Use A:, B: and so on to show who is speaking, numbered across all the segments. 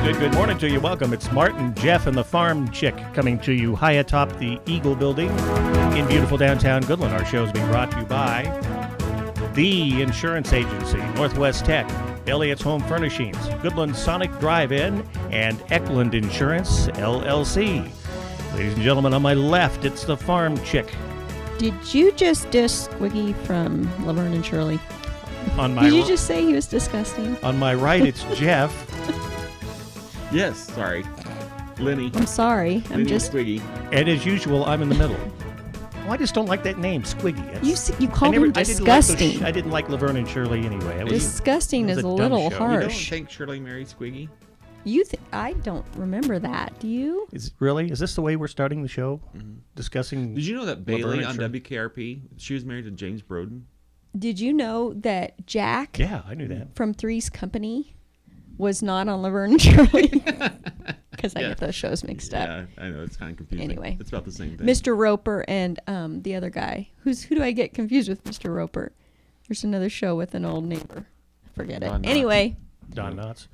A: Good morning to you. Welcome. It's Martin, Jeff, and the Farmchick coming to you high atop the Eagle Building in beautiful downtown Goodland. Our show is being brought to you by The Insurance Agency, Northwest Tech, Elliott's Home Furnishings, Goodland Sonic Drive-In, and Eckland Insurance, LLC. Ladies and gentlemen, on my left, it's the Farmchick.
B: Did you just diss Squiggy from Laverne and Shirley?
A: Did
B: you just say he was disgusting?
A: On my right, it's Jeff.
C: Yes, sorry. Lenny.
B: I'm sorry.
C: Lenny Squiggy.
A: And as usual, I'm in the middle. Oh, I just don't like that name, Squiggy.
B: You called him disgusting.
A: I didn't like Laverne and Shirley anyway.
B: Disgusting is a little harsh.
C: You don't think Shirley married Squiggy?
B: I don't remember that. Do you?
A: Is this the way we're starting the show? Mm-hmm. Discussing.
C: Did you know that Bailey on WKRP, she was married to James Broden?
B: Did you know that Jack?
A: Yeah, I knew that.
B: From Three's Company was not on Laverne and Shirley? Because I get those shows mixed up.
C: Yeah, I know. It's kind of confusing.
B: Anyway.
C: It's about the same thing.
B: Mr. Roper and the other guy. Who do I get confused with Mr. Roper? There's another show with an old neighbor. Forget it. Anyway.
A: Don Knotts.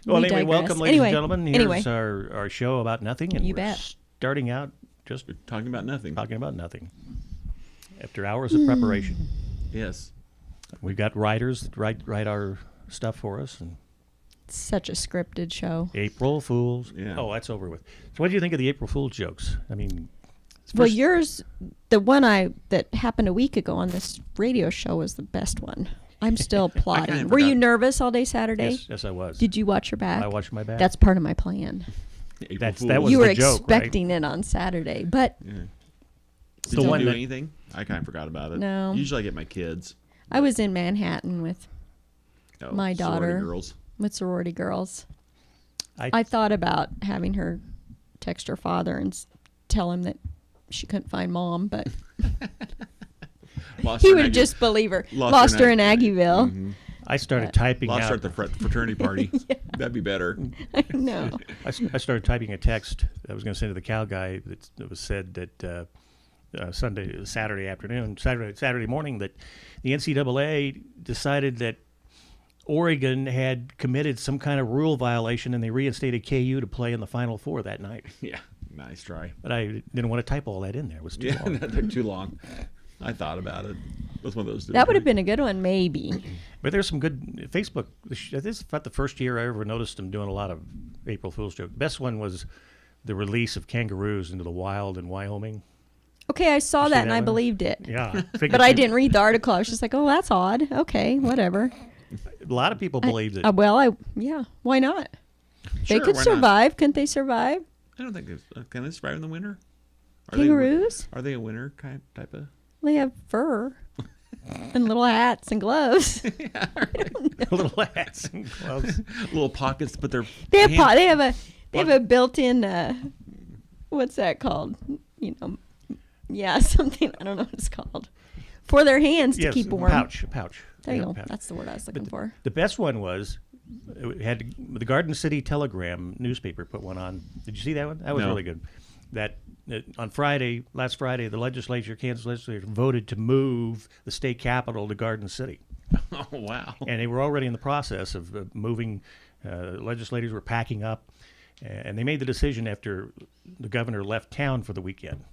A: Well, anyway, welcome, ladies and gentlemen. Here's our show about nothing. And
B: you
A: we're
B: bet.
A: Starting out just
C: talking about nothing.
A: Talking about nothing. After hours of preparation.
C: Yes.
A: We've got writers that write our stuff for us. And
B: such a scripted show.
A: April Fools.
C: Yeah.
A: Oh, that's over with. So what do you think of the April Fool's jokes? I mean...
B: Well, yours, the one that happened a week ago on this radio show was the best one. I'm still plotting. Were you nervous all day Saturday?
A: Yes, I was.
B: Did you watch your back?
A: I watched my back.
B: That's part of my plan.
A: That was
B: you were
A: the joke,
B: expecting it on Saturday, but...
C: Yeah. Did you do anything? I kind of forgot about it.
B: No.
C: Usually I get my kids.
B: I was in Manhattan with my daughter.
C: Girls.
B: With sorority girls. I thought about having her text her father and tell him that she couldn't find Mom, but he would just believe her. Lost her in Aggieville. Mm-hmm.
A: I started typing
C: Lost her at the fraternity party. Yeah. That'd be better.
B: I know.
A: I started typing a text I was going to send to the cow guy that was said that Saturday morning that the NCAA decided that Oregon had committed some kind of rule violation and they reinstated KU to play in the Final Four that night.
C: Yeah, nice try.
A: But I didn't want to type all that in there. It was too long.
C: That took too long. I thought about it. That's one of those.
B: That would have been a good one, maybe.
A: But there's some good Facebook. This is about the first year I ever noticed them doing a lot of April Fool's jokes. The best one was the release of kangaroos into the wild in Wyoming.
B: Okay, I saw that and I believed it.
A: Yeah.
B: But I didn't read the article. I was just like, oh, that's odd. Okay, whatever.
A: A lot of people believed it.
B: Why not?
C: Sure,
B: they could survive. Couldn't they survive?
C: I don't think can they survive in the winter?
B: Kangaroos?
C: Are they a winter type of?
B: They have fur and little hats and gloves.
C: Yeah,
A: little hats and gloves.
C: Little pockets, but
B: they have a built-in what's that called? Something I don't know what it's called. For their hands to keep warm.
A: Pouch.
B: There you go. That's the word I was looking for.
A: The best one was, it had the Garden City Telegram newspaper put one on. Did you see that one? That was really good. That on last Friday, the Kansas legislature voted to move the state capital to Garden City.
C: Oh, wow.
A: And they were already in the process of moving. Legislators were packing up. And they made the decision after the governor left town for the weekend.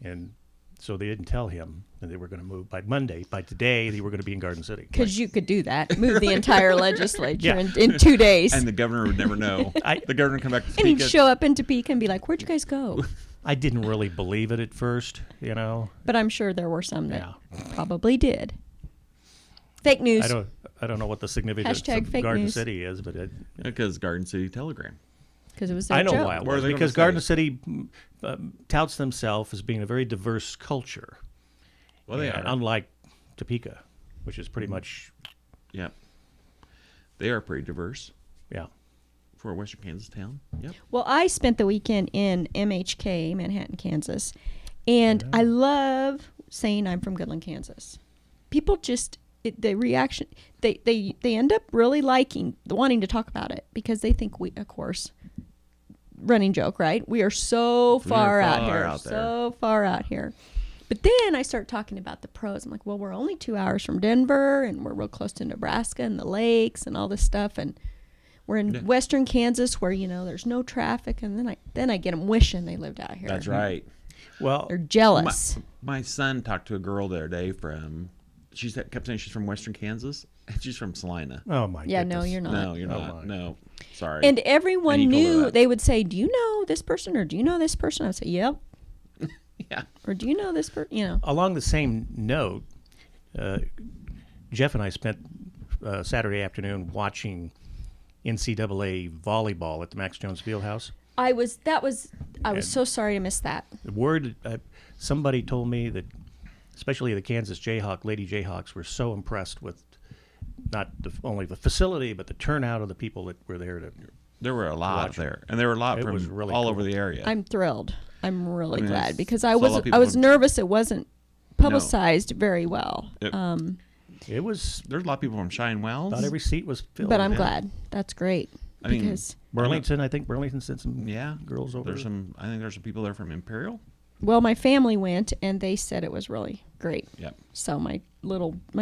A: And so they didn't tell him that they were going to move by Monday. By today, they were going to be in Garden City.
B: Because you could do that. Move the entire legislature in 2 days.
C: And the governor would never know. The governor would come back to Topeka.
B: And he'd show up in Topeka and be like, where'd you guys go?
A: I didn't really believe it at first,
B: But I'm sure there were some that probably did. Fake news.
A: I don't know what the significance of Garden City is, but
C: because Garden City Telegram.
B: Because it was their
A: I know
B: joke.
A: why it was. Because Garden City touts themselves as being a very diverse culture.
C: Well, they are.
A: Unlike Topeka, which is pretty much...
C: Yeah. They are pretty diverse.
A: Yeah.
C: For a Western Kansas town. Yep.
B: Well, I spent the weekend in MHK, Manhattan, Kansas. And I love saying I'm from Goodland, Kansas. People just... the reaction... They end up really wanting to talk about it. Because they think we, of course... running joke, right? We are so far out here. So far out here. But then I start talking about the pros. I'm like, well, we're only 2 hours from Denver, and we're real close to Nebraska and the lakes and all this stuff. And We're in
C: Yeah.
B: western Kansas where, there's no traffic, and then I get them wishing they lived out here.
C: That's right.
A: Well,
B: They're jealous.
C: My son talked to a girl the other day from. She kept saying she's from Western Kansas, and she's from Salina.
A: oh my
B: Yeah,
A: goodness.
B: no, you're not.
C: No, you're
A: Oh,
C: not.
A: my.
C: No, sorry.
B: And everyone
C: And he told her
B: knew.
C: that.
B: They would say, "Do you know this person?" or "Do you know this person?" I would say, "Yep."
C: yeah.
B: Or "Do you know this person?"
A: Along the same note, Jeff and I spent Saturday afternoon watching NCAA volleyball at the Max Jones Fieldhouse.
B: I was so sorry to miss that.
A: The word somebody told me that, especially the Kansas Lady Jayhawks, were so impressed with not only the facility but the turnout of the people that were there to.
C: There were a lot
A: Watch
C: there, and there were a lot
A: It
C: from
A: was really
C: all
A: cool.
C: over the area.
B: I'm thrilled. I'm really
C: I mean,
B: glad
C: it's-
B: because
C: saw
B: I
C: a lot
B: was
C: of people from-
B: nervous it wasn't publicized very well.
C: It-
A: It was.
C: There's a lot of people from Cheyenne Wells.
A: Not every seat was filled.
B: But I'm
C: Yeah.
B: glad. That's great.
C: I mean,
B: Because
A: Burlington, I think Burlington sent some
C: Yeah,
A: girls over.
C: There's some. I think there's some people there from Imperial.
B: well, my family went and they said it was really great.
C: Yep.
B: So my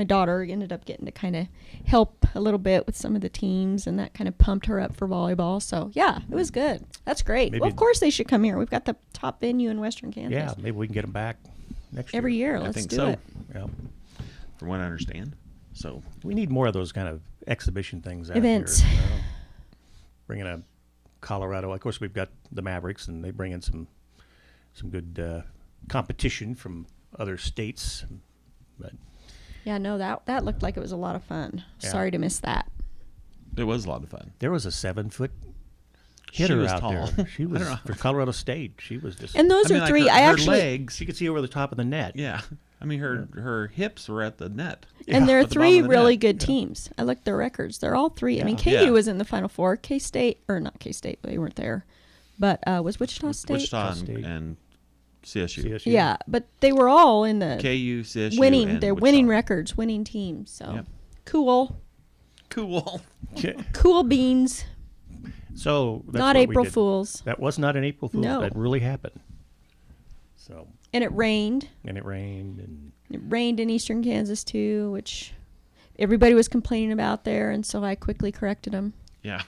B: daughter ended up getting to kind of help a little bit with some of the teams, and that kind of pumped her up for volleyball. So yeah, it was good. That's great.
A: Maybe-
B: Well, of course they should come here. We've got the top venue in Western Kansas.
A: Yeah, maybe we can get them back next
B: Every year.
C: I
B: Let's
C: think
B: do
C: so.
B: it.
A: Yeah.
C: From what I understand. So
A: We need more of those kind of exhibition things out
B: Events.
A: here. Bringing a Colorado. Of course, we've got the Mavericks, and they bring in some good competition from other states. But
B: Yeah, no, that looked like it was a lot of fun.
A: Yeah.
B: Sorry to miss that.
C: it was a lot of fun.
A: there was a 7-foot
C: She
A: hitter
C: was
A: out
C: tall.
A: there. She
C: I
A: was
C: don't know.
A: for Colorado State. She was just.
B: And those
C: I mean,
B: are
C: like
B: three.
C: her,
B: I
C: her
B: actually
C: legs.
A: she could see over the top of the net.
C: Yeah. I mean, her hips were at the net.
B: And there are
C: At the bottom
B: three
C: of the
B: really
C: net.
B: good teams. I looked at their records. They're all three. I mean, KU
C: Yeah.
B: was in the Final Four. K-State, or not K-State, they weren't there. But was Wichita State?
C: Wichita
A: State.
C: and CSU.
A: CSU.
B: Yeah, but they were all in the
C: KU, CSU,
B: winning.
C: and
B: They're
C: Wichita.
B: winning records, winning teams. So
C: Yep.
B: cool.
C: Cool.
B: Cool beans.
A: So that's
B: Not
A: what we
B: April
A: did.
B: Fools.
A: That was not an April Fool.
B: No.
A: That really happened. So
B: And it rained.
A: and it rained and
B: It rained in eastern Kansas too, which everybody was complaining about there, and so I quickly corrected them.
C: Yeah.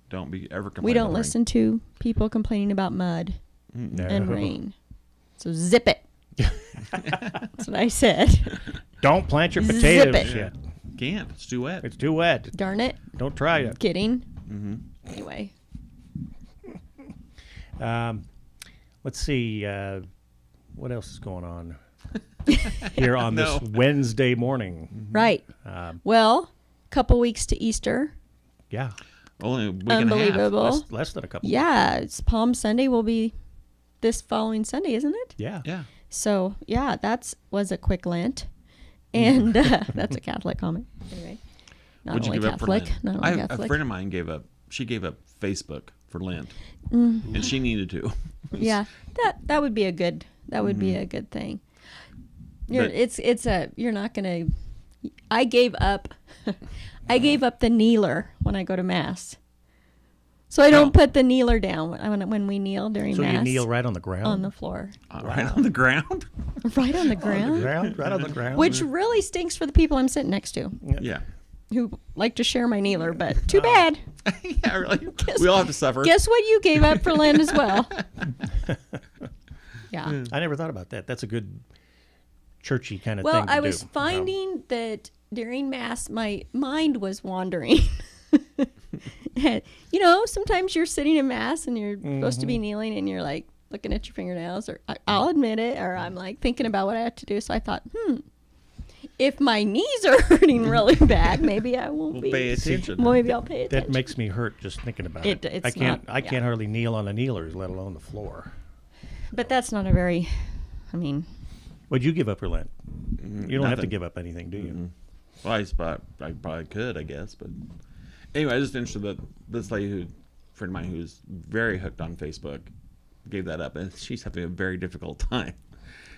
C: Don't be ever complaining.
B: We don't
C: about the rain.
B: listen to people complaining about mud
A: no.
B: and rain. So zip it. That's what I said.
A: Don't plant your
B: Zip
A: potatoes
B: it.
A: yet.
C: Can't. It's too wet.
A: It's too wet.
B: Darn it.
A: Don't try it.
B: Kidding.
C: Mm-hmm.
B: Anyway.
A: Let's see. What else is going on here on
C: No.
A: this Wednesday morning?
B: Right. Well, couple weeks to Easter.
A: Yeah,
C: Only a week and a half.
B: Unbelievable.
A: less than a couple.
B: Yeah, it's Palm Sunday will be this following Sunday, isn't it?
A: Yeah.
C: Yeah.
B: So, yeah, was a quick Lent. And that's a Catholic comment. Anyway. Not
C: What'd you
B: only
C: give up for
B: Catholic.
C: Lent?
B: Not only
C: A
B: Catholic.
C: friend of mine gave up Facebook for Lent, and she needed to.
B: Yeah, that would be a good be a good thing.
C: But-
B: You're not gonna. I gave up the kneeler when I go to mass, so I don't put the kneeler down when we kneel during
A: So
B: mass.
A: you kneel right on the ground.
B: on the floor,
C: Right on the ground.
B: right on the
A: On
B: ground,
A: the ground, right on the ground.
B: which really stinks for the people I'm sitting next to
C: Yeah.
B: who like to share my kneeler. But too bad.
C: Yeah. Really. We all have to suffer.
B: Guess what you gave up for Lent as well. Yeah.
A: I never thought about that. That's a good churchy kind of
B: Well,
A: thing to
B: I
A: do.
B: was finding that during Mass, my mind was wandering. Sometimes you're sitting in Mass and you're supposed to be kneeling and you're like looking at your fingernails, or I'll admit it, or I'm like thinking about what I have to do. So I thought, if my knees are hurting really bad, maybe I won't
C: We'll
B: be.
C: pay attention.
B: Well, maybe I'll pay
A: That
B: attention.
A: makes me hurt just thinking about it.
B: It's
A: I can't.
B: not-
A: I
B: yeah.
A: can't hardly kneel on the kneelers, let alone the floor.
B: But that's not a very,
A: Would you give up for Lent? You don't have to
C: Nothing.
A: give up anything, do you?
C: Well, I probably could, I guess, but anyway, I was just interested that this lady friend of mine who's very hooked on Facebook gave that up, and she's having a very difficult time.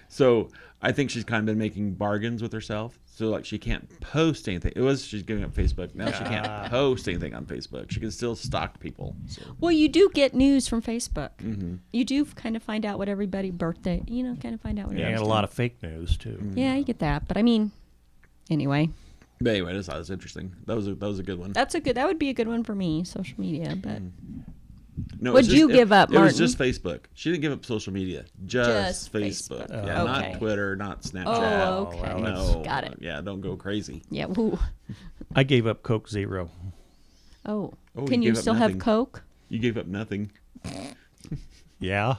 C: So I think she's kind of been making bargains with herself. So like she can't post anything. She's giving up Facebook. Now she can't post anything on Facebook. She can still stalk people. So.
B: Well, you do get news from Facebook. You do kind of find out what everybody birthday, kind of find out what
A: Yeah, and
B: everybody's
A: a lot of fake news too.
B: doing. Yeah, you get that. But anyway.
C: But anyway, I just thought it was interesting. That was a good one.
B: That would be a good one for me, social media. But
C: No,
B: what'd you give up,
C: It was
B: Martin?
C: just Facebook. She didn't give up social media. Just Facebook.
B: Facebook.
C: Yeah,
B: Okay.
C: not Twitter, not Snapchat.
B: Oh, okay.
A: well,
C: No.
B: Got it.
C: Yeah, don't go crazy.
B: Yeah. Woo.
A: I gave up Coke Zero.
B: Oh.
C: Oh,
B: Can
C: you
B: you
C: gave up
B: still
C: nothing.
B: have Coke?
C: You gave up nothing.
A: Yeah.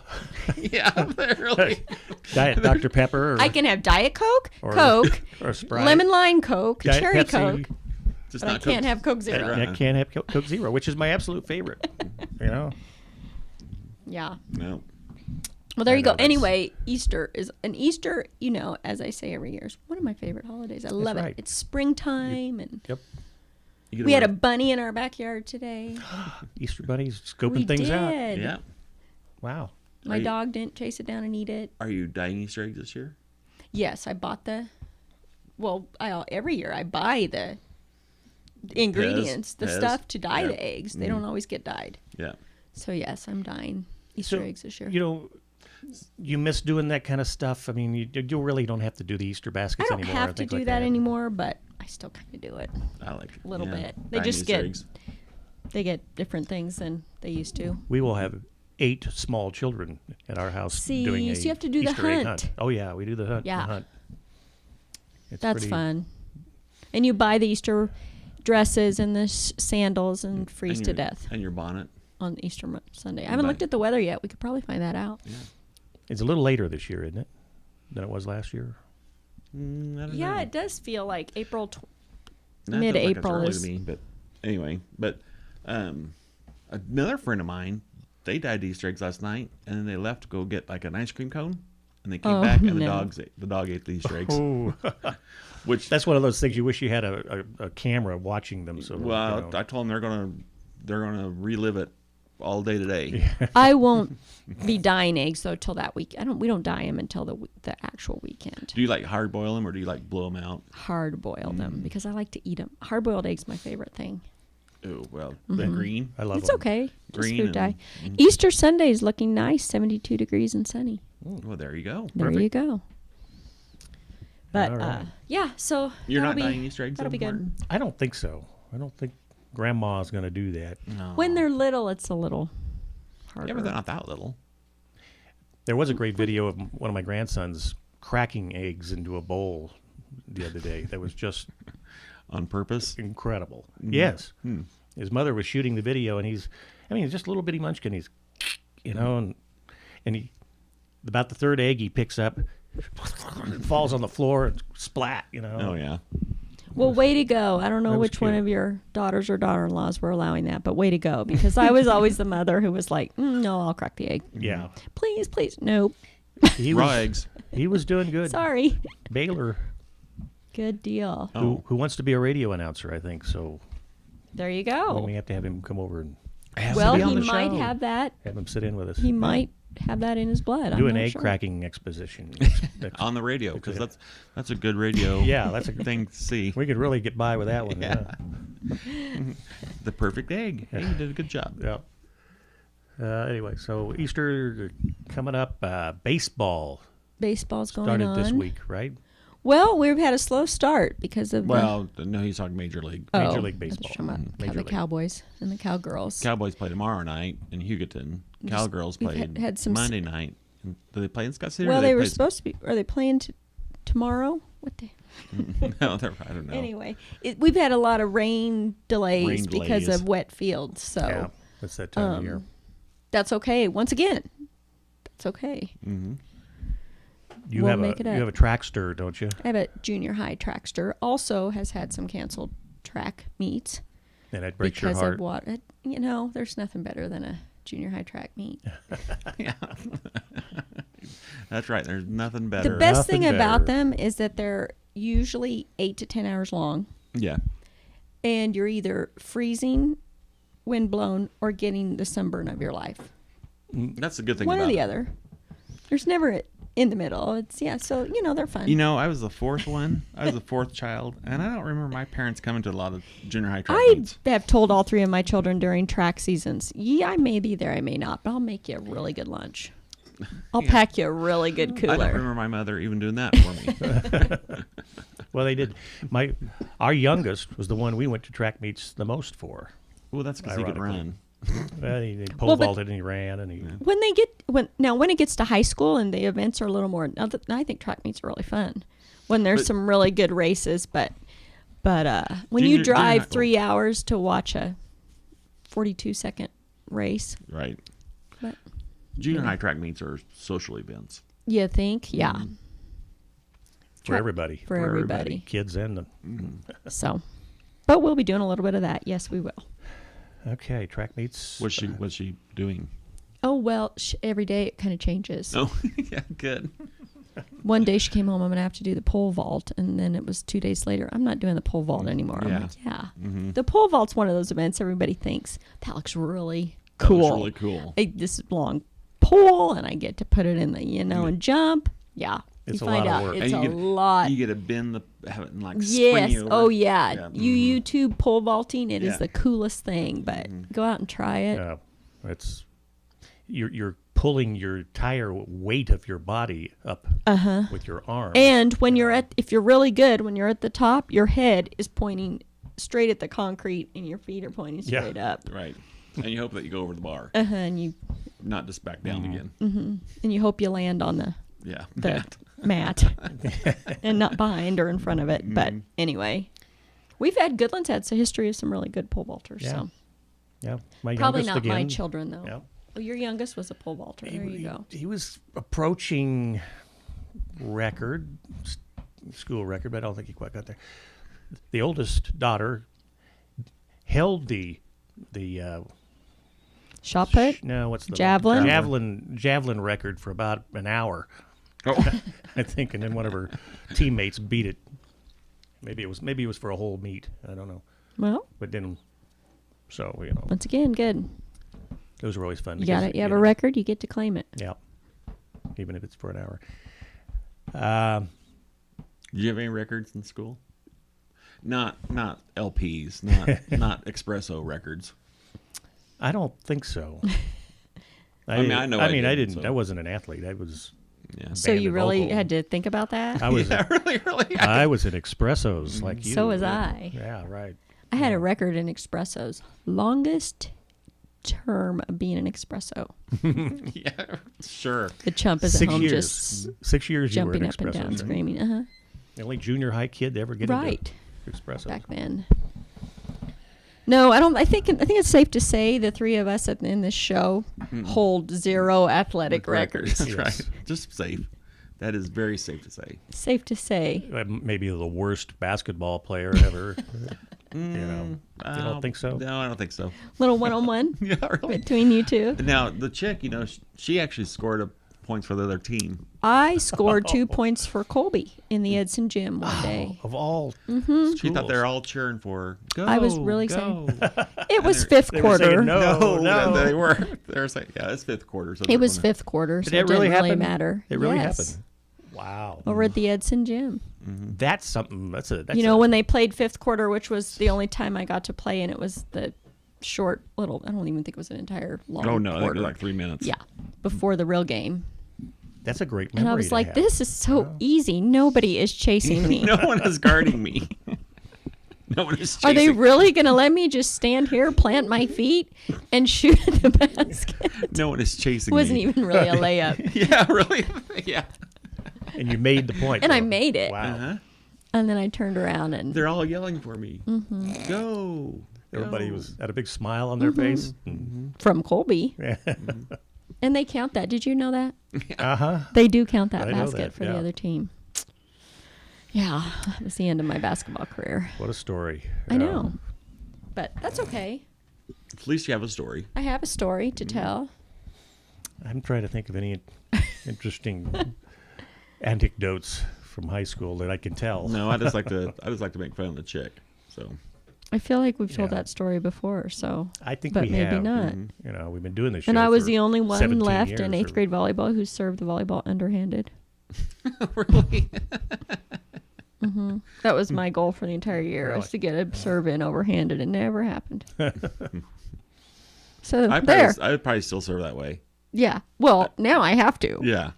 C: Yeah, literally.
A: Diet Dr. Pepper. Or,
B: I can have Diet Coke,
A: or-
B: Coke,
A: or Sprite.
B: lemon lime Coke,
A: Diet
B: cherry
A: Pepsi.
B: Coke,
C: Just
B: but I
C: not
B: can't
C: Coke.
B: have Coke Zero.
C: Right.
A: I can't have Coke Zero, which is my absolute favorite. You know?
B: Yeah.
C: No.
B: Well, there
A: I
B: you go.
A: know, that's-
B: Anyway, Easter, as I say every year, is one of my favorite holidays. I love
A: right.
B: it. It's springtime, and
A: Yep.
C: You get
B: we had a
C: away-
B: bunny in our backyard today.
A: Easter bunnies scoping
B: We
A: things out.
B: did.
C: Yeah.
A: Wow.
B: My
C: Are you-
B: dog didn't chase it down and eat it.
C: Are you dyeing Easter eggs this year?
B: Yes, I bought every year I buy the ingredients, the
C: Pez.
B: stuff to dye
C: Yeah.
B: the eggs. They don't always get dyed.
C: Yeah.
B: So yes, I'm dyeing Easter
A: So,
B: eggs this year.
A: You know, you miss doing that kind of stuff. I mean, you really don't have to do the Easter
B: I
A: baskets
B: don't
A: anymore.
B: have
A: and
B: to
A: things
B: do
A: like
B: that anymore, but I still kind of do it.
C: I like it.
B: A little
C: Yeah.
B: bit. They
C: Dyeing
B: just
C: Easter
B: get-
C: eggs.
B: They get different things than they used to.
A: We will have 8 small children at our house
B: See,
A: doing a
B: so you have to do the
A: Easter egg
B: hunt.
A: Oh yeah, we do the hunt.
B: Yeah.
A: The hunt. It's
B: That's
A: pretty-
B: fun. And you buy the Easter dresses and the sandals and freeze
C: And
B: to
C: your-
B: death
C: And your bonnet.
B: on Easter Sunday. I haven't
C: buy-
B: looked at the weather yet. We could probably find that out.
C: Yeah.
A: It's a little later this year, isn't it, than it was last year?
C: I don't know.
B: Yeah, it does feel like April.
C: No, it feels like it's
B: mid-April
C: early
B: is-
C: to me, but anyway. But another friend of mine, they dyed Easter eggs last night, and then they left to go get like an ice cream cone, and they came
B: Oh,
C: back, and
B: no.
C: the dog ate the Easter eggs.
A: Oh,
C: Which
A: that's one of those things you wish you had a camera watching them. So
C: well,
A: you know.
C: I told them they're gonna relive it all day today.
B: I won't be dyeing eggs though till that week. We don't dye them until the actual weekend.
C: Do you like hard boil them or do you like blow them out?
B: Hard boil them because I like to eat them. Hard boiled eggs my favorite thing.
C: Oh well, the green.
A: I love
B: It's
A: them.
B: okay. Just
C: Green
B: food
C: and-
B: dye. Easter Sunday is looking nice, 72 degrees and sunny.
C: Well, there you go.
B: There you go. But
A: All right.
B: yeah, so
C: You're
B: that'll
C: not dyeing Easter eggs.
B: That'll be
C: though,
B: good.
C: Martin?
A: I don't think so. I don't think Grandma's going to do that.
C: No.
B: When they're little, it's a little harder.
C: Yeah, but they're not that little.
A: There was a great video of one of my grandsons cracking eggs into a bowl the other day. That was just
C: On purpose.
A: incredible. Yes.
C: Hmm.
A: His mother was shooting the video, and he's just a little bitty munchkin. He's, and he, about the third egg he picks up, falls on the floor and splat,
C: Oh yeah.
B: Well, way to go. I don't know
A: That was
B: which one
A: cute.
B: of your daughters or daughter-in-laws were allowing that, but way to go. Because I was always the mother who was like, no, I'll crack the egg.
A: Yeah.
B: Please, please. Nope.
A: He
C: Raw
A: was,
C: eggs.
A: he was doing good.
B: Sorry.
A: Baylor,
B: Good deal.
C: Oh.
A: who wants to be a radio announcer, I think. So
B: There you
A: we
B: go.
A: may have to have him come over and
B: Well,
C: be on
B: he
C: the
B: might
C: show.
B: have that.
A: have him sit in with us.
B: He might have that in his blood.
A: do
B: I'm
A: an
B: not
A: egg
B: sure.
A: cracking exposition.
C: On the radio because that's a good radio.
A: Yeah, that's a
C: thing to see.
A: We could really get by with that one.
C: Yeah. The perfect egg. Hey, you did a good job.
A: Yeah. Anyway, so Easter coming up. Baseball
B: Baseball's going
A: started
B: on
A: this week, right?
B: Well, we've had a slow start because of
C: Well, no, he's talking Major League.
A: Major League
B: that's
A: Baseball.
B: what I'm talking about.
A: Major
B: The
A: League.
B: Cowboys and the Cowgirls.
C: Cowboys play tomorrow night in Hugoton. Cowgirls
B: we've
C: played
B: had some
C: Monday night. Do they play in Scott City? or
B: Well,
C: do
B: they were
C: play-
B: supposed to be. Are they playing tomorrow? What the?
C: No, I don't know.
B: Anyway, we've had a lot of rain delays
C: Rain
B: because
C: delays.
B: of wet fields. So
A: Yeah, that's that time of year.
B: that's okay. Once again, that's okay.
A: You
B: we'll
A: have
B: make it
A: you
B: up.
A: have a trackster, don't you?
B: I have a junior high trackster. Also has had some canceled track meets
A: And that breaks your
B: because
A: heart.
B: of what? There's nothing better than a junior high track meet.
C: Yeah. That's right. There's nothing better.
B: The best
A: Nothing
B: thing about
A: better.
B: them is that they're usually 8 to 10 hours long,
C: Yeah.
B: and you're either freezing, wind blown, or getting the sunburn of your life.
C: That's the good thing
B: One
C: about
B: or the
C: it.
B: other. There's never in the middle. So they're fun.
C: I was the fourth one. I was the fourth child, and I don't remember my parents coming to a lot of junior high track
B: I
C: meets.
B: have told all 3 of my children during track seasons, I may be there, I may not, but I'll make you a really good lunch. I'll pack you a really good
C: I don't
B: cooler.
C: remember my mother even doing that for me.
A: Well, they did. Our youngest was the one we went to track meets the most for.
C: Well, that's because he could
A: Ironically.
C: run.
A: Well, he pole
B: Well, but-
A: vaulted and he ran and he.
B: When it gets to high school and the events are a little more, I think track meets are really fun. When there's
C: But-
B: some really good races, but when
C: Junior-
B: you drive
C: junior-
B: 3 hours to watch a 42-second race,
C: Right.
B: but
C: Junior high track meets are social events.
B: you think, yeah,
A: For everybody.
B: for everybody.
A: Kids and the.
B: So, but we'll be doing a little bit of that. Yes, we will.
A: Okay, track meets.
C: What's she doing?
B: Oh well, every day it kind of changes.
C: Oh, yeah, good.
B: One day she came home, I'm going to have to do the pole vault. And then it was 2 days later, I'm not doing the pole vault anymore. I'm
C: Yeah.
B: like, yeah. The pole vault's one of those events everybody thinks, that looks really cool.
C: That was really cool.
B: This long pole, and I get to put it in the, and jump. Yeah.
A: It's
B: you
A: a
B: find
A: lot of
B: out
A: work.
B: it's
C: And
B: a lot.
C: You get to bend have it and like spring
B: Yes.
C: you over.
B: Oh, yeah.
C: Yeah.
B: You YouTube pole vaulting. It is
C: Yeah.
B: the coolest thing, but go out and try it.
A: Yeah, it's you're pulling your entire weight of your body up with your arm.
B: And when if you're really good, when you're at the top, your head is pointing straight at the concrete and your feet are pointing
A: Yeah.
B: straight up.
C: Right. And you hope that you go over the bar,
B: And you
C: not just back down again.
B: and you hope you land on the
C: Yeah.
B: mat and not behind or in front of it. But anyway, Goodland's had a history of some really good pole vaulters.
A: Yeah.
B: So
A: Yeah, my
B: probably
A: youngest
B: not
A: again.
B: my children though.
A: Yeah.
B: Oh, your youngest was a pole vaulter. There you go.
A: He was approaching school record, but I don't think he quite got there. The oldest daughter held the
B: Shot put.
A: what's the
B: Javelin?
A: javelin record for about an hour,
C: Oh,
A: I think, and then one of her teammates beat it. Maybe it was for a whole meet. I don't know,
B: Well,
A: but then so
B: once again, good.
A: those were always fun.
B: You got it. You have a record. You get to claim it.
A: Yeah, even if it's for an hour.
C: did you have any records in school? Not LPs, not espresso records.
A: I don't think so.
C: I mean, I know I
A: I
C: didn't,
A: didn't.
C: so.
A: I wasn't an athlete. I was.
C: Yeah.
B: So you
A: and
B: really
A: vocal.
B: had to think about that?
A: I was.
C: Yeah, really.
A: I was in espressos like you.
B: So was I.
A: Yeah, right.
B: I had a record in espressos. Longest term of being an espresso.
C: Yeah, sure.
B: The chump is
A: 6
B: at home
A: years.
B: just
A: 6 years you were
B: jumping
A: in
B: up and
A: espressos,
B: down,
A: right?
B: screaming.
A: The only junior high kid to ever get
B: Right.
A: into espressos.
B: Back then. No, I don't. I think it's safe to say the three of us in this show hold 0 athletic records.
C: That's
A: Yes.
C: right. Just safe. That is very safe to say.
B: Safe to say.
A: Maybe the worst basketball player ever. You don't think so?
C: No, I don't think so.
B: Little one-on-one
C: Yeah, really.
B: between you two.
C: Now the chick, she actually scored points for the other team.
B: I scored 2 points for Colby in the Edson gym one day.
A: Of all
C: She thought they were all cheering for her. Go,
B: I was really
C: go.
B: It was
C: they're-
B: fifth
A: they were saying
B: quarter.
A: no.
C: They were. They were saying, yeah, it's fifth quarter. So
B: It was
C: they're
B: fifth quarter, so
A: Did
B: it
A: it really
B: didn't really
A: happen?
B: matter.
A: It really
B: Yes.
A: happened. Wow.
B: Over at the Edson gym.
A: That's something. That's
B: When they played fifth quarter, which was the only time I got to play, and it was the short little, I don't even think it was an entire long
C: Oh no,
B: quarter.
C: like 3 minutes.
B: Yeah, before the real game.
A: that's a great memory.
B: And I was
A: to
B: like,
A: have.
B: this is so easy. Nobody is chasing me.
C: No one is guarding me. No one is chasing.
B: Are they really going to let me just stand here, plant my feet, and shoot at the basket?
C: No one is chasing
B: It wasn't
C: me.
B: even really a layup.
C: Yeah, really. Yeah.
A: And you made the point.
B: And I
A: though.
B: made it.
A: Wow.
C: Uh-huh.
B: And then I turned around and
C: They're all yelling for me. Go.
A: Everybody
C: go.
A: had a big smile on their face.
B: from Colby. And they count that. Did you know that?
A: Uh-huh.
B: They do count that
A: I know
B: basket
A: that,
B: for
A: yeah.
B: the other team. Yeah, that was the end of my basketball career.
A: What a story.
B: I know. But that's okay.
C: At least you have a story.
B: I have a story to tell.
A: I'm trying to think of any interesting anecdotes from high school that I can tell.
C: No, I just like to make fun of the chick. So
B: I feel like we've told
A: Yeah.
B: that story before, so.
A: I think
B: But
A: we
B: maybe
A: have.
B: not.
A: We've been doing this show
B: And I was
A: for
B: the only one
A: 17
B: left
A: years
B: in
A: or-
B: 8th grade volleyball who served the volleyball underhanded.
C: really,
B: That was my goal for the entire year, was
A: Really?
B: to get a serve in overhanded. It never happened. So
C: I
B: there.
C: would probably still serve that way.
B: Yeah. Well, now I have to.
C: Yeah.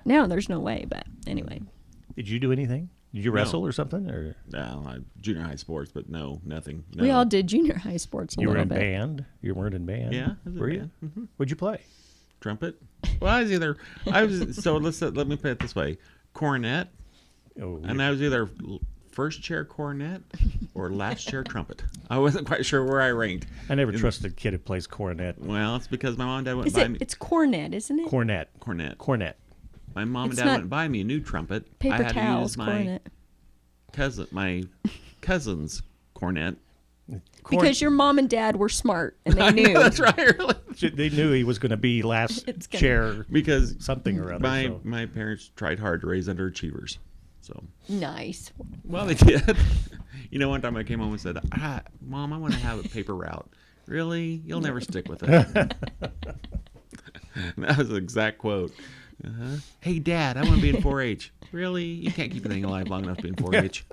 B: Now there's no way, but anyway.
A: Did you do anything? Did you wrestle or something? Or
C: No, junior high sports, but no, nothing. No.
B: We all did junior high sports a
A: you were
B: little
A: in
B: bit.
A: band? You weren't in band?
C: Yeah, I was in
A: were
C: band.
A: you?
C: Mhm.
A: What'd you play?
C: Trumpet. Well, let me put it this way: cornet,
A: Oh,
C: and I was either first chair cornet or last chair trumpet. I wasn't quite sure where I ranked.
A: I never trusted a kid who plays cornet.
C: Well, it's because my mom and dad went buy me
B: It's cornet, isn't it?
A: Cornet.
C: cornet. My mom and
B: It's
C: dad
B: not
C: went and buy me a new trumpet. I
B: Paper
C: had
B: towels,
C: to use
B: cornet.
C: my cousin's cornet.
B: Because your mom and dad were smart and they
C: I know,
B: knew.
C: that's right. Really.
A: They knew he was going to be last
B: It's gonna-
A: chair
C: Because
A: something or other.
C: my parents tried hard to raise underachievers. So,
B: Nice.
C: well, they did. One time I came home and said, Mom, I want to have a paper route. Really? You'll never stick with it. That was the exact quote. Hey, Dad, I want to be in 4-H. Really? You can't keep anything alive long enough to be in 4-H.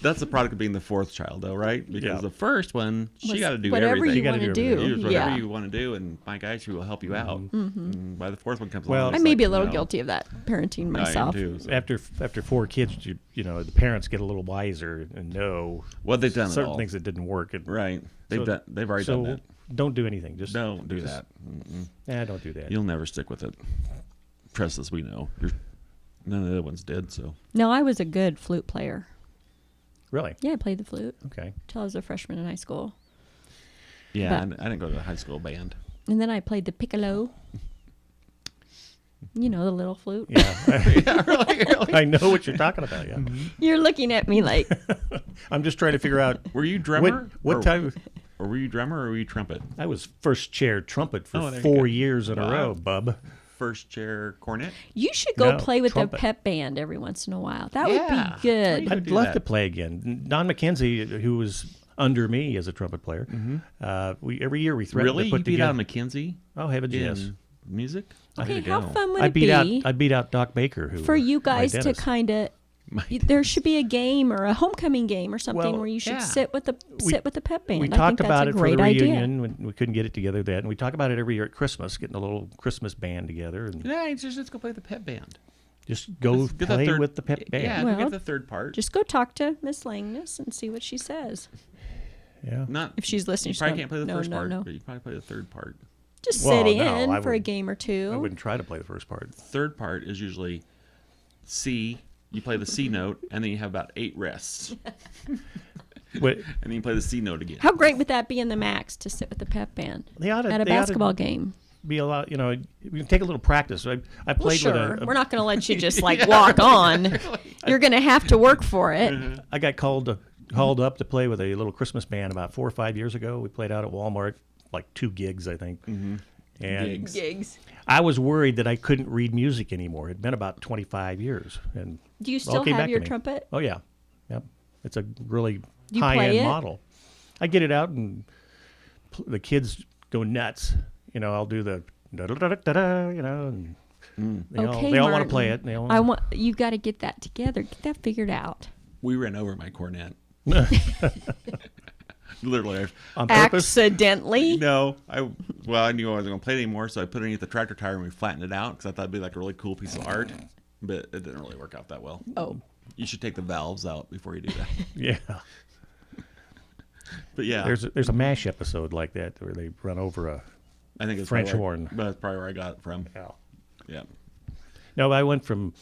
C: That's the product of being the fourth child, though, right? Because
A: Yeah.
C: the first one, she got to do
B: whatever
C: everything.
B: you
A: gotta
B: want to
A: do everything.
B: do.
C: Use whatever
B: Yeah.
C: you want to do, and my guys will help you out. And by the fourth one comes
A: Well,
C: along,
B: I
C: it's
B: may
C: like,
B: be a little
C: no.
B: guilty of that parenting
C: I am
B: myself.
C: too, so.
A: after 4 kids, the parents get a little wiser and know
C: Well, they've done it
A: certain
C: all.
A: things that didn't work. And
C: Right. They've already
A: so
C: done that.
A: don't do anything. Just
C: Don't do
A: just-
C: that. Mm-mm.
A: Don't do that.
C: You'll never stick with it. Trust us, we know. None of the other ones did, so.
B: No, I was a good flute player.
A: Really?
B: Yeah, I played the flute
A: Okay.
B: until I was a freshman in high school.
C: Yeah,
B: But-
C: I didn't go to the high school band.
B: And then I played the piccolo. You know, the little flute.
A: Yeah.
C: Yeah, really?
A: I know what you're talking about. Yeah.
B: You're looking at me like,
A: I'm just trying to figure out
C: Were you drummer?
A: what
C: or,
A: time.
C: Or were you drummer or were you trumpet?
A: I was first chair trumpet for
C: Oh, there you
A: 4
C: go.
A: years in a
C: Wow.
A: row, bub.
C: First chair cornet?
B: you should go
A: No,
B: play with
A: trumpet.
B: a pep band every once in a while. That
C: Yeah.
B: would be good.
C: Please.
A: I'd
C: do
A: love
C: that.
A: to play again. Don McKenzie, who was under me as a trumpet player, every year we threatened
C: Really?
A: to put
C: You beat
A: together.
C: out McKenzie
A: Oh heavens,
C: in
A: yes!
C: music?
B: Okay,
C: Way to
B: how
C: go.
B: fun would
A: I
B: it
A: beat
B: be
A: out Doc Baker, who
B: for you
A: my
B: guys to
A: dentist.
B: kind of?
C: My-
B: There should be a game or a homecoming game or something
A: Well,
B: where you should
C: yeah.
B: sit with the pep band.
A: We
B: I
A: talked
B: think
A: about
B: that's
A: it
B: a
A: for
B: great
A: the
B: idea.
A: reunion when we couldn't get it together then. And we talk about it every year at Christmas, getting a little Christmas band together and
C: Yeah, just go play the pep band.
A: just go
C: Let's get the
A: play
C: third-
A: with the pep band.
C: Yeah,
B: Well,
C: get the third part.
B: Just go talk to Miss Langness and see what she says.
A: Yeah.
C: Not
B: If she's listening,
C: You
B: she's
C: probably
B: going,
C: can't play the
B: no,
C: first
B: no,
C: part,
B: no.
C: but you can probably play the third part.
B: Just
A: Well,
B: sit
A: no,
B: in
A: I
B: for a
A: wouldn't-
B: game or two.
A: I wouldn't try to play the first part.
C: Third part is usually C. You play the C note, and then you have about 8 rests,
A: But
C: and then you play the C note again.
B: How great would that be in the Max to sit with the pep band
A: they ought to,
B: at a
A: they ought to
B: basketball game?
A: be a lot. We can take a little practice. I
B: Well,
A: played
B: sure.
A: with
B: We're not going to let you just like walk on. You're going to have to work for it.
A: I got called up to play with a little Christmas band about 4 or 5 years ago. We played out at Walmart, like 2 gigs, I think. And
C: Gigs.
B: Gigs.
A: I was worried that I couldn't read music anymore. It'd been about 25 years, and
B: Do you
A: it all
B: still
A: came
B: have
A: back
B: your
A: to me.
B: trumpet?
A: Oh yeah, yep. It's a really
B: you
A: high
B: play
A: end
B: it?
A: model. I get it out, and the kids go nuts. I'll do the da da da da da. And they all want to
B: Martin.
A: play it. They all
B: I want you got to get that together. Get that figured out.
C: We ran over my cornet. Literally.
A: on purpose.
B: Accidentally.
C: No, I knew I wasn't going to play it anymore, so I put it underneath the tractor tire and we flattened it out because I thought it'd be like a really cool piece of art, but it didn't really work out that well.
B: Oh.
C: You should take the valves out before you do that.
A: Yeah.
C: But yeah,
A: There's a MASH episode like that where they run over a.
C: I think it's
A: French
C: probably
A: horn.
C: But that's probably where I got it from.
A: Yeah.
C: Yeah.
A: No, I went from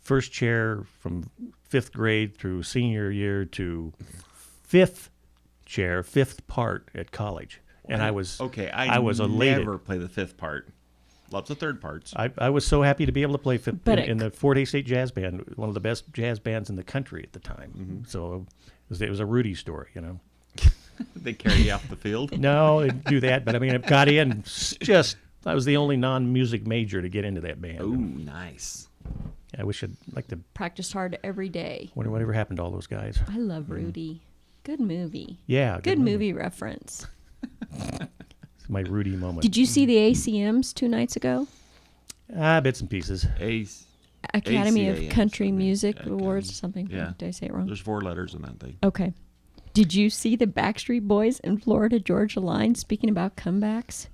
A: first chair from 5th grade through senior year to 5th chair, 5th part at college, and I was
C: Okay,
A: I was elated.
C: never play the 5th part. Lots of third parts.
A: I was so happy to be able to play fifth
B: But
A: in the Fort Hays State Jazz Band, one of the best jazz bands in the country at the time. So it was a Rudy story,
C: They carry you off the field.
A: No, they didn't do that, but I mean, it got in. I was the only non-music major to get into that band.
C: Ooh, nice.
A: I wish I'd like to.
B: Practiced hard every day.
A: Wonder whatever happened to all those guys.
B: I love Rudy. Good movie.
A: Yeah,
B: Good movie reference.
A: It's my Rudy moment.
B: Did you see the ACMs 2 nights ago?
A: Bits and pieces.
C: Ace.
B: Academy of
C: ACAMs,
B: Country
C: I think.
B: Music
C: Yeah,
B: Awards or something.
C: yeah.
B: Did I say it wrong?
C: There's 4 letters in that thing.
B: Okay. Did you see the Backstreet Boys and Florida Georgia Line speaking about comebacks?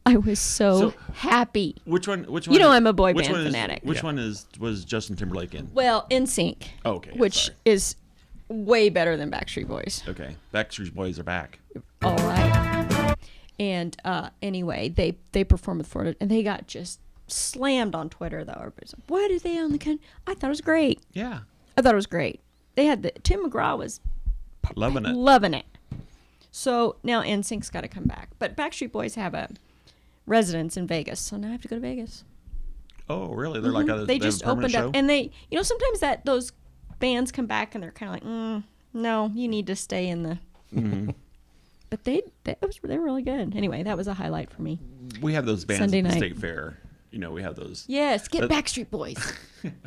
B: I was so happy.
C: Which one?
B: You know I'm a boy
C: which
B: band
C: one is-
B: fanatic.
C: Which one was Justin Timberlake in?
B: Well, NSYNC,
C: Oh, okay.
B: which
C: sorry.
B: is way better than Backstreet Boys.
C: Okay. Backstreet Boys are back.
B: All right. And anyway, they performed with Florida, and they got just slammed on Twitter, though. Everybody's like, why did they own the country? I thought it was great.
C: Yeah.
B: I thought it was great. They had Tim McGraw was
C: Loving it.
B: loving it. So now NSYNC's got to come back. But Backstreet Boys have a residence in Vegas, so now I have to go to Vegas.
C: Oh, really? They're like
B: They just
C: have a permanent
B: opened
C: show?
B: up, and they, sometimes those bands come back and they're kind of like, no, you need to stay in the.
C: Mm-hmm.
B: But they were really good. Anyway, that was a highlight for me.
C: We have those bands
B: Sunday
C: at the
B: night.
C: State Fair. You know, we have those.
B: Yes, get
C: But-
B: Backstreet Boys.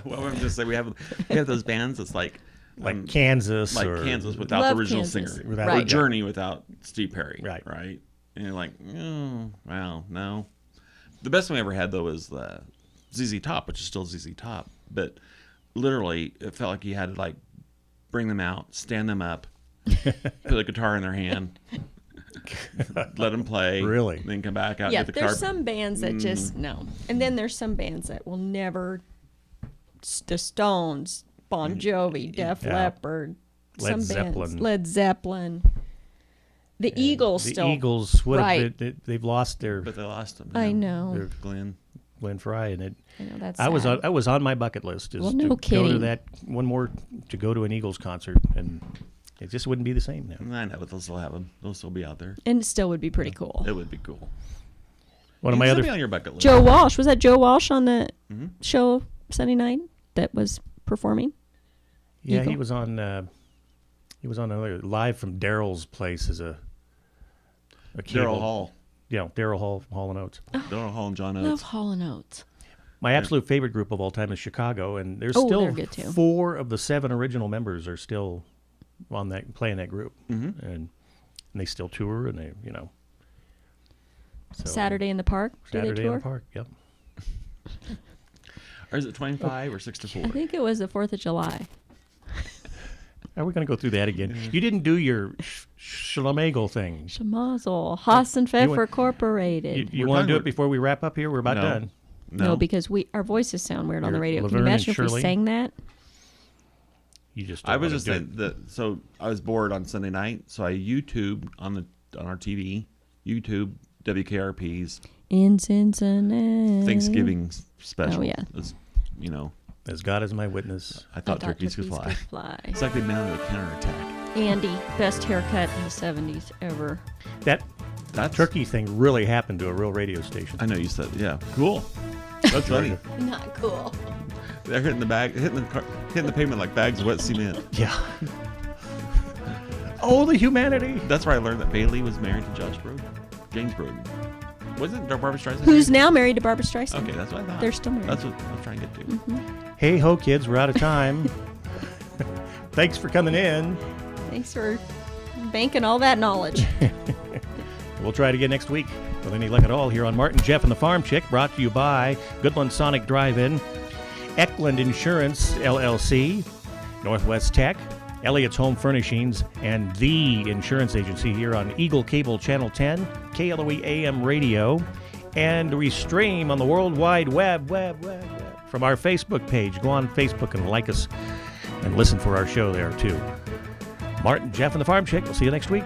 C: Well, I'm just saying we have those bands that's like
A: Kansas,
C: like
A: or
C: Kansas without
B: Love
C: the original
B: Kansas.
C: singer,
A: Without-
C: or
B: Right.
C: Journey without Steve Perry,
A: Right.
C: And you're like, oh, wow, no. The best one we ever had though was ZZ Top, which is still ZZ Top, but literally it felt like you had to like bring them out, stand them up, put a guitar in their hand, let them play,
A: Really?
C: then come back out.
B: Yeah,
C: and get the
B: there's
C: guitar.
B: some bands that just no, and then there's some bands that will never. The Stones, Bon Jovi, Def
A: Yeah.
B: Leppard,
A: Led
B: some
A: Zeppelin.
B: bands, Led Zeppelin, the Eagles.
A: The
B: Still,
A: Eagles would
B: Right.
A: have they've lost their
C: But they lost them.
B: I
C: yeah.
B: know.
A: their Glenn Fry, and it.
B: I know that's.
A: I was
B: sad.
A: on my bucket list is
B: Well,
A: to
B: no
A: go to
B: kidding.
A: that one more, to go to an Eagles concert, and it just wouldn't be the same now.
C: I know, but they'll still have them. They'll still be out there.
B: and it still would be pretty cool.
C: It would be cool.
A: One of my
C: It'd
A: other
C: be on your bucket list.
B: Joe Walsh, was that Joe Walsh on the
C: Mhm.
B: show Sunday night that was performing?
A: Yeah,
B: Eagle?
A: he was on another live from Daryl's place as a cable.
C: Daryl Hall.
A: Yeah, Daryl Hall and Oates.
C: Daryl Hall and John
B: Love
C: Oates.
B: Hall and Oates.
A: My absolute favorite group of all time is Chicago, and there's
B: Oh,
A: still
B: they're good too.
A: 4 of the 7 original members are still on that playing that group,
C: Mhm.
A: and they still tour, and they so,
B: Saturday in the Park. Do they
A: Saturday in
B: tour?
A: the Park. Yep.
C: Or is it 25 or 6 to 4?
B: I think it was the 4th of July.
A: Are we going to go through that again? You didn't do your Schlemagle thing.
B: Schmazel, Haas and Pfeffer
A: went-
B: Corporated.
A: You
C: We're
A: want to do
C: done.
A: it before we wrap up here? We're about
C: No.
A: done.
B: No, because our voices sound weird on the
A: You're
B: radio. Can you
A: Laverne and
B: imagine if we
A: Shirley?
B: sang that?
A: You just
C: I
A: don't
C: was
A: wanna
C: just
A: do
C: saying
A: it.
C: that. So I was bored on Sunday night, so I YouTube on our TV, YouTube WKRP's
B: In Cincinnati.
C: Thanksgiving special.
B: Oh, yeah.
C: It's,
A: As God is my witness.
C: I thought turkeys could fly. It's like they've been under a counterattack.
B: Andy, best haircut in the 70s ever.
A: That
C: That's
A: turkey thing really happened to a real radio station.
C: I know you said, yeah, cool. That's funny.
B: Not cool.
C: They're hitting the pavement like bags of wet cement.
A: Yeah. Oh, the humanity.
C: That's where I learned that Bailey was married to Josh Broden. James Broden. Wasn't Barbara Streisand?
B: Who's
C: married?
B: now married to Barbara Streisand.
C: Okay, that's what I thought.
B: They're still married.
C: That's what I'm trying to get to.
A: Hey ho, kids, we're out of time. Thanks for coming in.
B: Thanks for banking all that knowledge.
A: We'll try it again next week with any luck at all here on Martin, Jeff, and the Farm Chick, brought to you by Goodland Sonic Drive-In, Eckland Insurance, LLC, Northwest Tech, Elliott's Home Furnishings, and The Insurance Agency here on Eagle Cable Channel 10, KLOE AM Radio, and we stream on the World Wide Web from our Facebook page. Go on Facebook and like us and listen for our show there, too. Martin, Jeff, and the Farm Chick. We'll see you next week.